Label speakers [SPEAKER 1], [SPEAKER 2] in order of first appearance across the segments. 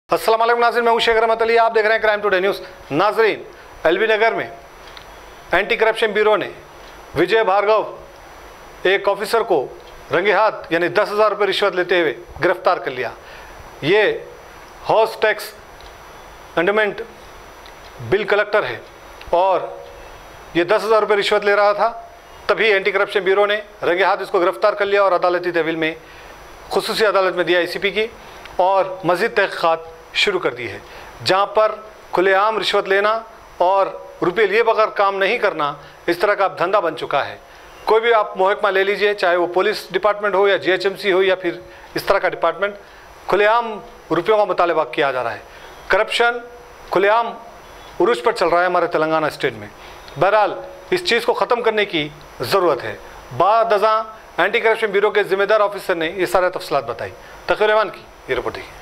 [SPEAKER 1] अस्सलाम वालेकुम नाज़रीन, मैं हूं शेख रहमत अली। आप देख रहे हैं क्राइम टुडे न्यूज़। नाज़रीन, एलबी नगर में एंटी करप्शन ब्यूरो ने विजय भार्गव एक ऑफिसर को रंगे हाथ यानी 10,000 रुपये रिश्वत लेते हुए गिरफ्तार कर लिया। ये house tax endowment bill collector है और ये 10,000 रुपये रिश्वत ले रहा था। तभी एंटी करप्शन ब्यूरो ने रंगे हाथ इसको गिरफ्तार कर लिया और अदालती तहवील में खुसूसी अदालत में दिया ACP की और मज़ीद तहक़ीक़ात शुरू कर दी है, जहाँ पर खुलेआम रिश्वत लेना और रुपये लिए बगैर काम नहीं करना इस तरह का अब धंधा बन चुका है। कोई भी आप महकमा ले लीजिए, चाहे वो पुलिस डिपार्टमेंट हो या GHMC हो या फिर इस तरह का डिपार्टमेंट, खुलेआम रुपयों का मुतालबा किया जा रहा है। करप्शन खुलेआम उरूज पर चल रहा है हमारे तेलंगाना स्टेट में। बहरहाल इस चीज़ को ख़त्म करने की ज़रूरत है। बाद अज़ां एंटी करप्शन ब्यूरो के ज़िम्मेदार ऑफिसर ने ये सारे तफसीलात बताई। तक़ीर रहमान की ये रिपोर्ट है।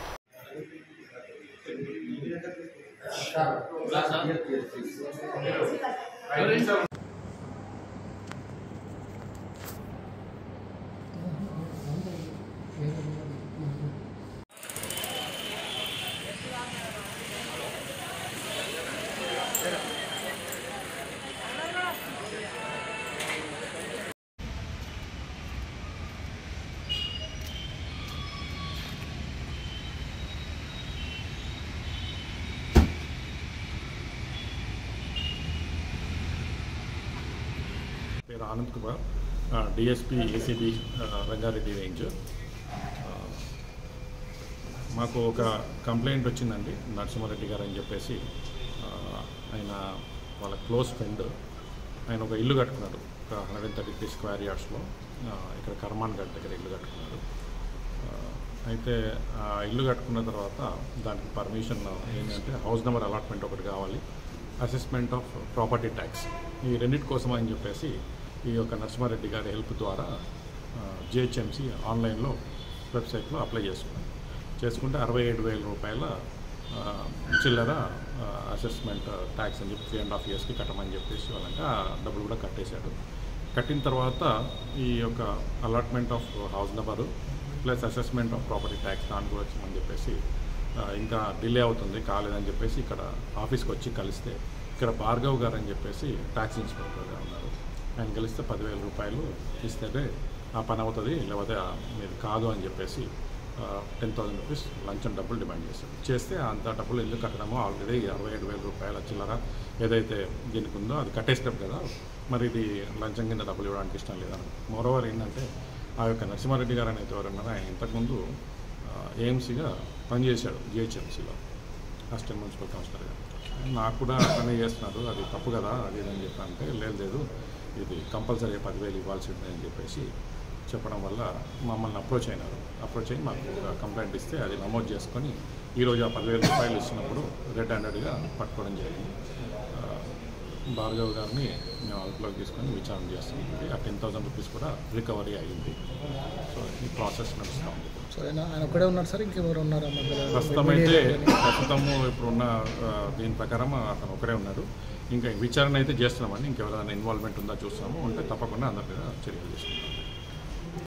[SPEAKER 2] పేరు Anand Kumar, DSP ACB Rangareddy range. మాకు ఒక కంప్లైంట్ వచ్చిందండి. నరసింహారెడ్డి గారు అని చెప్పేసి ఆయన వాళ్ళ క్లోజ్ ఫ్రెండ్, ఆయన ఒక ఇల్లు కట్టుకున్నాడు ఒక 133 స్క్వేర్ యార్డ్స్లో, ఇక్కడ కర్మాన్ గడ్ దగ్గర ఇల్లు కట్టుకున్నాడు. అయితే ఆ ఇల్లు కట్టుకున్న తర్వాత దానికి పర్మిషన్ ఏంటంటే హౌస్ నెంబర్ అలాట్మెంట్ ఒకటి కావాలి, అసెస్మెంట్ ఆఫ్ ప్రాపర్టీ ట్యాక్స్, ఈ రెండింటి కోసం అని చెప్పేసి ఈ యొక్క నరసింహారెడ్డి గారి హెల్ప్ ద్వారా GHMC ఆన్లైన్లో వెబ్సైట్లో అప్లై చేసుకుంటే 67,000 రూపాయల చిల్లర అసెస్మెంట్ ట్యాక్స్ అని చెప్పి 3.5 yearsకి కట్టమని చెప్పేసి వాళ్ళంటే ఆ డబ్బులు కూడా కట్టేశాడు. కట్టిన తర్వాత ఈ యొక్క allotment of house number plus assessment of property tax దాని కూడా వచ్చిందని చెప్పేసి ఇంకా డిలే అవుతుంది కాలేదని చెప్పేసి ఇక్కడ ఆఫీస్కి వచ్చి కలిస్తే ఇక్కడ భార్గవ్ గారు అని చెప్పేసి ట్యాక్స్ ఇన్స్పెక్టర్గా ఉన్నారు. ఆయన కలిస్తే 10,000 రూపాయలు ఇస్తే ఆ పని అవుతుంది, లేకపోతే మీరు కాదు అని చెప్పేసి 10,000 రూపీస్ లంచం డబ్బులు డిమాండ్ చేస్తే అంత డబ్బులు ఎందుకు కట్టడమో ఆల్రెడీ 67,000 రూపాయల చిల్లర ఏదైతే దీనికి ఉందో అది కట్టేసినాం కదా, మరి ఇది లంచం కింద డబ్బులు ఇవ్వడానికి ఇష్టం లేదని. మరోవర్ ఏంటంటే ఆ యొక్క నరసింహారెడ్డి గారు అనేది ఎవరన్నారు, ఆయన ఇంతకుముందు AMCగా పనిచేశాడు GHMCలో, అసిస్టెంట్ మున్సిపల్ కమిషనర్గా. నాకు కూడా పని చేస్తున్నారు, అది తప్పు కదా అది అని చెప్పంటే లేదు ఇది కంపల్సరీ 10,000 ఇవ్వాల్సి ఉందని చెప్పేసి చెప్పడం వల్ల మమ్మల్ని అప్రోచ్ అయ్యి మాకు ఒక కంప్లైంట్ ఇస్తే అది నమోదు చేసుకొని ఈరోజు ఆ 10,000 రూపాయలు ఇచ్చినప్పుడు రెడ్ హ్యాండెడ్గా పట్టుకోవడం జరిగింది. భార్గవ్ గారిని మేము అదుపులోకి తీసుకొని విచారణ చేస్తున్నాం. ఆ 10,000 రూపీస్ కూడా రికవరీ అయ్యింది. సో ఈ ప్రాసెస్ నడుస్తూ ఉంది.
[SPEAKER 3] ఆయన ఒక్కడే ఉన్నారు సార్, ఇంకెవరు ఉన్నారా?
[SPEAKER 2] ప్రస్తుతము ఇప్పుడున్న దీని ప్రకారం అతను ఒకడే ఉన్నాడు. ఇంకా విచారణ అయితే చేస్తున్నామండి. ఇంకెవరైనా ఇన్వాల్వ్మెంట్ ఉందా చూస్తున్నాము, ఉంటే తప్పకుండా అందరి మీద చర్యలు తీసుకుంటాం.